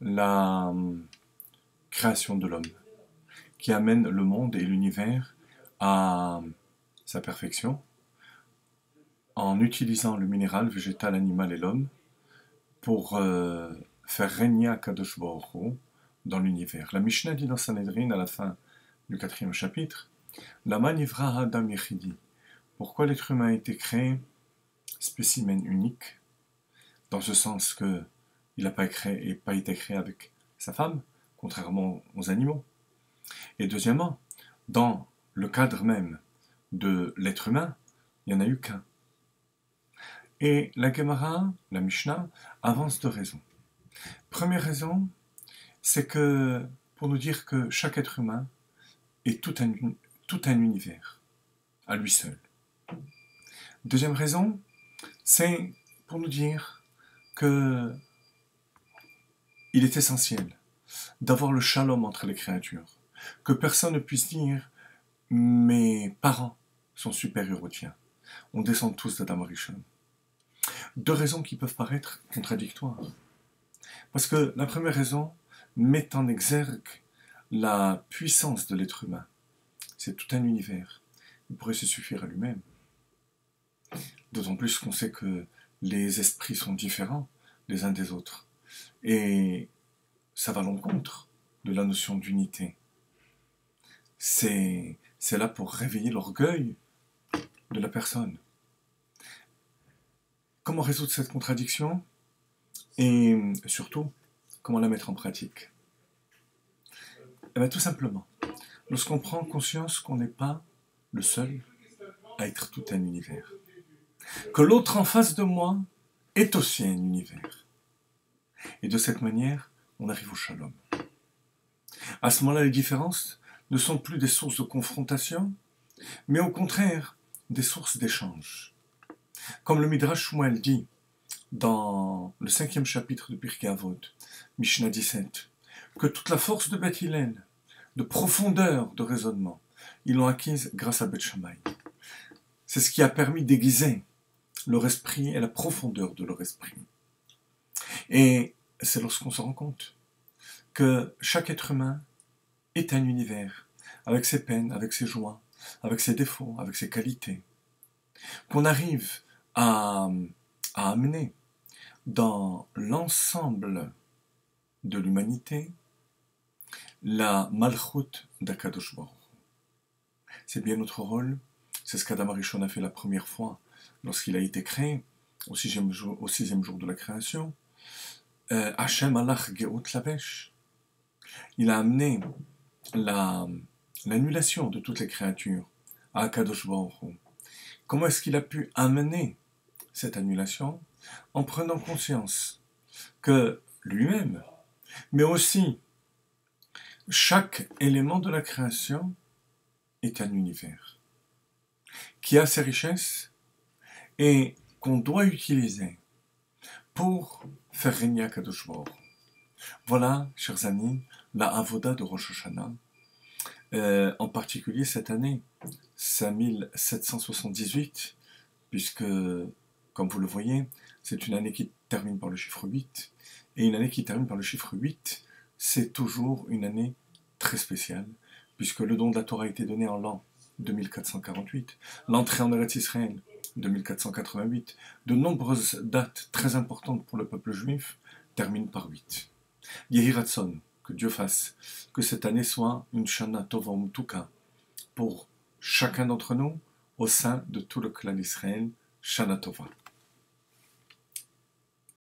la création de l'homme, qui amène le monde et l'univers à sa perfection, en utilisant le minéral, végétal, animal et l'homme pour faire régner Akadosh Baruch Hu dans l'univers. La Mishnah dit dans Sanhedrin, à la fin du 4e chapitre, Lama nivra Adam Yechidi. Pourquoi l'être humain a été créé spécimen unique, dans ce sens que il n'a pas été créé avec sa femme, contrairement aux animaux. Et deuxièmement, dans le cadre même de l'être humain, il n'y en a eu qu'un. Et la Gemara, la Mishnah, avance 2 raisons. Première raison, c'est que pour nous dire que chaque être humain est tout un univers, à lui seul. Deuxième raison, c'est pour nous dire que il est essentiel d'avoir le shalom entre les créatures, que personne ne puisse dire « mes parents sont supérieurs aux tiens ». On descend tous d'Adam Rishon. 2 raisons qui peuvent paraître contradictoires. Parce que la première raison met en exergue la puissance de l'être humain. C'est tout un univers. Il pourrait se suffire à lui-même. D'autant plus qu'on sait que les esprits sont différents les uns des autres. Et ça va à l'encontre de la notion d'unité. C'est là pour réveiller l'orgueil de la personne. Comment résoudre cette contradiction? Et surtout, comment la mettre en pratique? Eh bien, tout simplement, lorsqu'on prend conscience qu'on n'est pas le seul à être tout un univers, que l'autre en face de moi est aussi un univers. Et de cette manière, on arrive au shalom. À ce moment-là, les différences ne sont plus des sources de confrontation, mais au contraire, des sources d'échange. Comme le Midrash Shmuel dit dans le 5e chapitre de Pirkei Avot, Mishnah 17, que toute la force de Beth Hillel, de profondeur de raisonnement, ils l'ont acquise grâce à Beth Shammai. C'est ce qui a permis d'aiguiser leur esprit et la profondeur de leur esprit. Et c'est lorsqu'on se rend compte que chaque être humain est un univers, avec ses peines, avec ses joies, avec ses défauts, avec ses qualités, qu'on arrive à amener dans l'ensemble de l'humanité la malchut d'Akadosh Baruch Hu. C'est bien notre rôle, c'est ce qu'Adam Arishon a fait la première fois lorsqu'il a été créé, au 6e jour de la création. Hachem alach geut lavesh. Il a amené l'annulation de toutes les créatures à Akadosh Baruch Hu. Comment est-ce qu'il a pu amener cette annulation? En prenant conscience que lui-même, mais aussi chaque élément de la création est un univers qui a ses richesses et qu'on doit utiliser pour faire régner Akadosh Baruch Hu. Voilà, chers amis, la avoda de Rosh Hashanah. En particulier cette année, 5778, puisque, comme vous le voyez, c'est une année qui termine par le chiffre 8, et une année qui termine par le chiffre 8, c'est toujours une année très spéciale, puisque le don de la Torah a été donné en l'an 2448, l'entrée en Eretz Israël 2488, de nombreuses dates très importantes pour le peuple juif terminent par 8. Yehi Ratzon, que Dieu fasse que cette année soit une Shana Tova U'Mtuka pour chacun d'entre nous au sein de tout le clan d'Israël. Shana Tova.